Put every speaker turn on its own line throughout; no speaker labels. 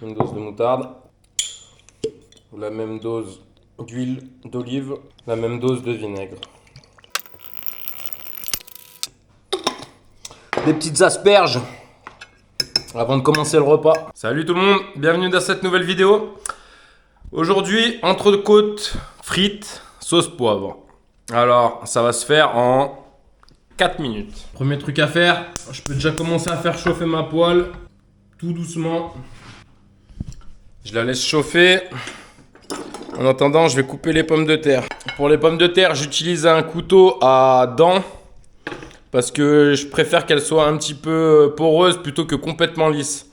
une dose de moutarde, la même dose d'huile d'olive, la même dose de vinaigre. Des petites asperges avant de commencer le repas. Salut tout le monde, bienvenue dans cette nouvelle vidéo. Aujourd'hui, entrecôte frites, sauce poivre. Alors, ça va se faire en 4 minutes. Premier truc à faire, je peux déjà commencer à faire chauffer ma poêle tout doucement. Je la laisse chauffer. En attendant, je vais couper les pommes de terre. Pour les pommes de terre, j'utilise un couteau à dents parce que je préfère qu'elles soient un petit peu poreuses plutôt que complètement lisses.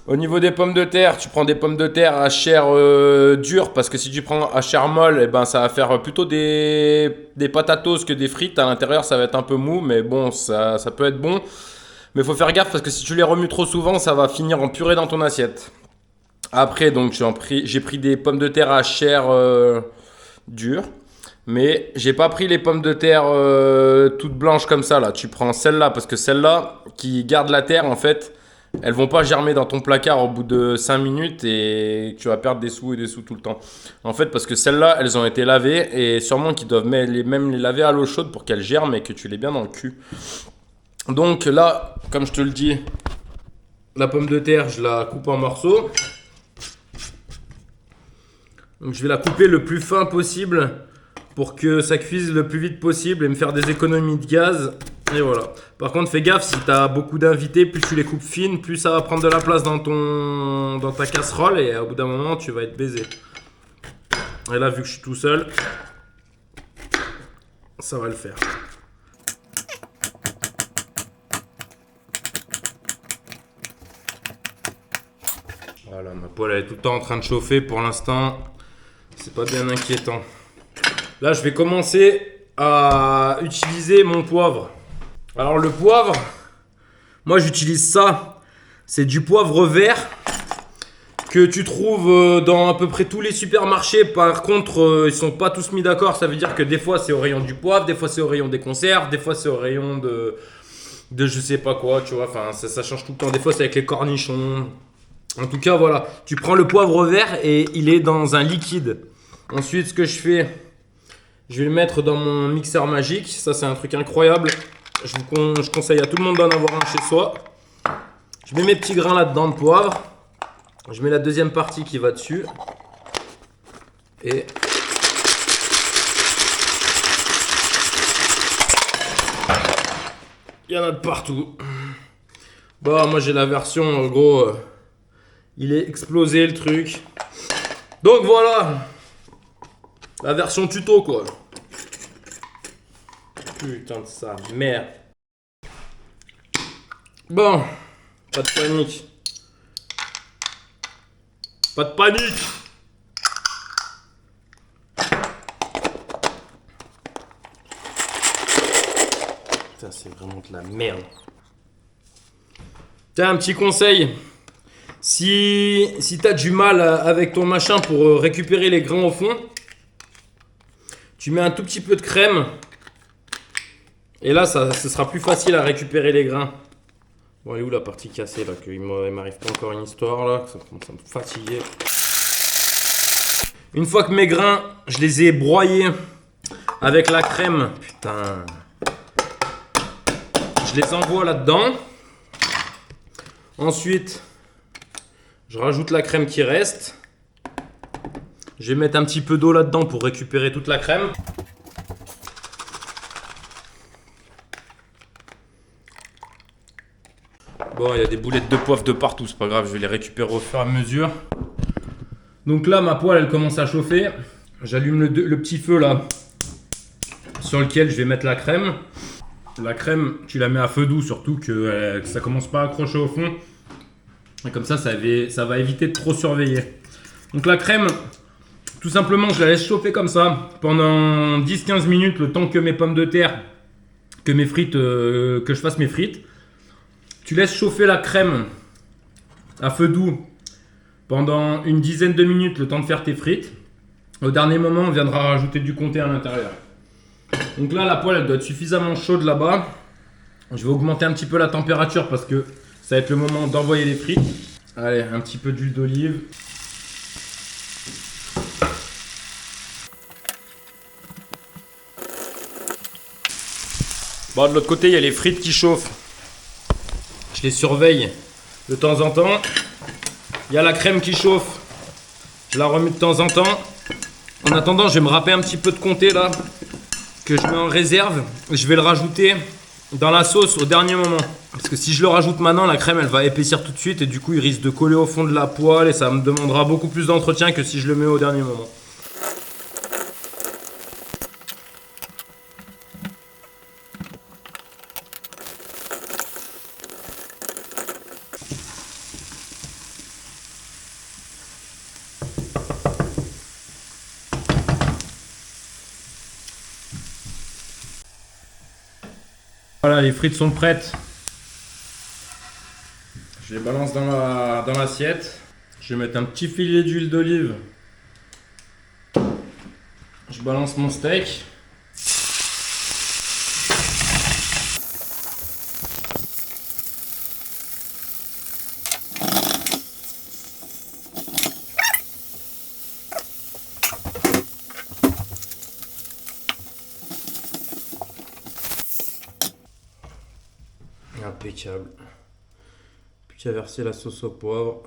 Au niveau des pommes de terre, tu prends des pommes de terre à chair dure parce que si tu prends à chair molle, eh ben, ça va faire plutôt des patatos que des frites. À l'intérieur, ça va être un peu mou, mais bon, ça peut être bon. Mais il faut faire gaffe parce que si tu les remues trop souvent, ça va finir en purée dans ton assiette. Après, donc, j'ai pris des pommes de terre à chair dure. Mais j'ai pas pris les pommes de terre toutes blanches comme ça là. Tu prends celle-là parce que celle-là qui garde la terre en fait, elles vont pas germer dans ton placard au bout de 5 minutes et tu vas perdre des sous et des sous tout le temps. En fait parce que celles-là elles ont été lavées et sûrement qu'ils doivent même les laver à l'eau chaude pour qu'elles germent et que tu les bien dans le cul. Donc là, comme je te le dis, la pomme de terre je la coupe en morceaux. Donc je vais la couper le plus fin possible pour que ça cuise le plus vite possible et me faire des économies de gaz. Et voilà. Par contre, fais gaffe, si tu as beaucoup d'invités, plus tu les coupes fines, plus ça va prendre de la place dans ta casserole et au bout d'un moment, tu vas être baisé. Et là, vu que je suis tout seul, ça va le faire. Voilà, ma poêle elle est tout le temps en train de chauffer pour l'instant. C'est pas bien inquiétant. Là, je vais commencer à utiliser mon poivre. Alors le poivre, moi j'utilise ça. C'est du poivre vert que tu trouves dans à peu près tous les supermarchés. Par contre, ils sont pas tous mis d'accord. Ça veut dire que des fois c'est au rayon du poivre, des fois c'est au rayon des conserves, des fois c'est au rayon de je sais pas quoi, tu vois. Enfin, ça change tout le temps. Des fois c'est avec les cornichons. En tout cas, voilà. Tu prends le poivre vert et il est dans un liquide. Ensuite, ce que je fais, je vais le mettre dans mon mixeur magique. Ça, c'est un truc incroyable. Je conseille à tout le monde d'en avoir un chez soi. Je mets mes petits grains là-dedans de poivre. Je mets la deuxième partie qui va dessus. Et il y en a de partout. Bon, moi j'ai la version, en gros, il est explosé le truc. Donc voilà, la version tuto quoi. Putain de ça, merde. Bon, pas de panique. Pas de panique. Putain, c'est vraiment de la merde. Tiens, un petit conseil. Si t'as du mal avec ton machin pour récupérer les grains au fond, tu mets un tout petit peu de crème. Et là, ce sera plus facile à récupérer les grains. Bon, elle est où la partie cassée là? Il m'arrive pas encore une histoire là. Ça commence à me fatiguer. Une fois que mes grains, je les ai broyés avec la crème. Putain. Je les envoie là-dedans. Ensuite, je rajoute la crème qui reste. Je vais mettre un petit peu d'eau là-dedans pour récupérer toute la crème. Bon, il y a des boulettes de poivre de partout, c'est pas grave, je vais les récupérer au fur et à mesure. Donc là, ma poêle, elle commence à chauffer. J'allume le petit feu là, sur lequel je vais mettre la crème. La crème, tu la mets à feu doux, surtout que ça commence pas à accrocher au fond. Et comme ça va éviter de trop surveiller. Donc la crème, tout simplement, je la laisse chauffer comme ça pendant 10-15 minutes, le temps que mes pommes de terre, que mes frites, que je fasse mes frites. Tu laisses chauffer la crème à feu doux pendant une dizaine de minutes, le temps de faire tes frites. Au dernier moment, on viendra rajouter du comté à l'intérieur. Donc là, la poêle, elle doit être suffisamment chaude là-bas. Je vais augmenter un petit peu la température parce que ça va être le moment d'envoyer les frites. Allez, un petit peu d'huile d'olive. Bon, de l'autre côté, il y a les frites qui chauffent. Je les surveille de temps en temps. Il y a la crème qui chauffe. Je la remue de temps en temps. En attendant, je vais me râper un petit peu de comté là, que je mets en réserve. Je vais le rajouter dans la sauce au dernier moment. Parce que si je le rajoute maintenant, la crème elle va épaissir tout de suite et du coup il risque de coller au fond de la poêle et ça me demandera beaucoup plus d'entretien que si je le mets au dernier moment. Voilà, les frites sont prêtes. Je les balance dans l'assiette. Je vais mettre un petit filet d'huile d'olive. Je balance mon steak. Impeccable. Plus qu'à verser la sauce au poivre.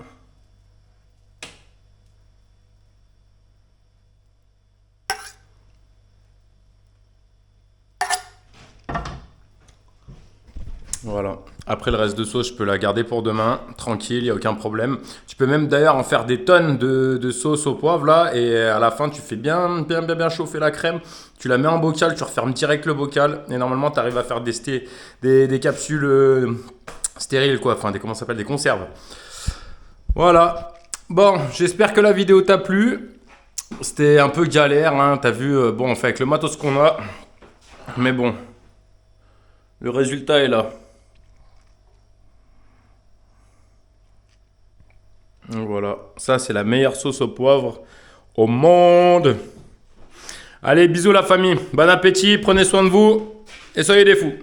Voilà. Après le reste de sauce, je peux la garder pour demain, tranquille, il n'y a aucun problème. Tu peux même d'ailleurs en faire des tonnes de sauce au poivre là, et à la fin tu fais bien chauffer la crème. Tu la mets en bocal, tu refermes direct le bocal, et normalement tu arrives à faire des capsules stériles quoi, enfin comment ça s'appelle, des conserves. Voilà. Bon, j'espère que la vidéo t'a plu. C'était un peu galère, hein, t'as vu, bon on fait avec le matos qu'on a, mais bon, le résultat est là. Donc voilà, ça c'est la meilleure sauce au poivre au monde. Allez, bisous la famille, bon appétit, prenez soin de vous et soyez des fous.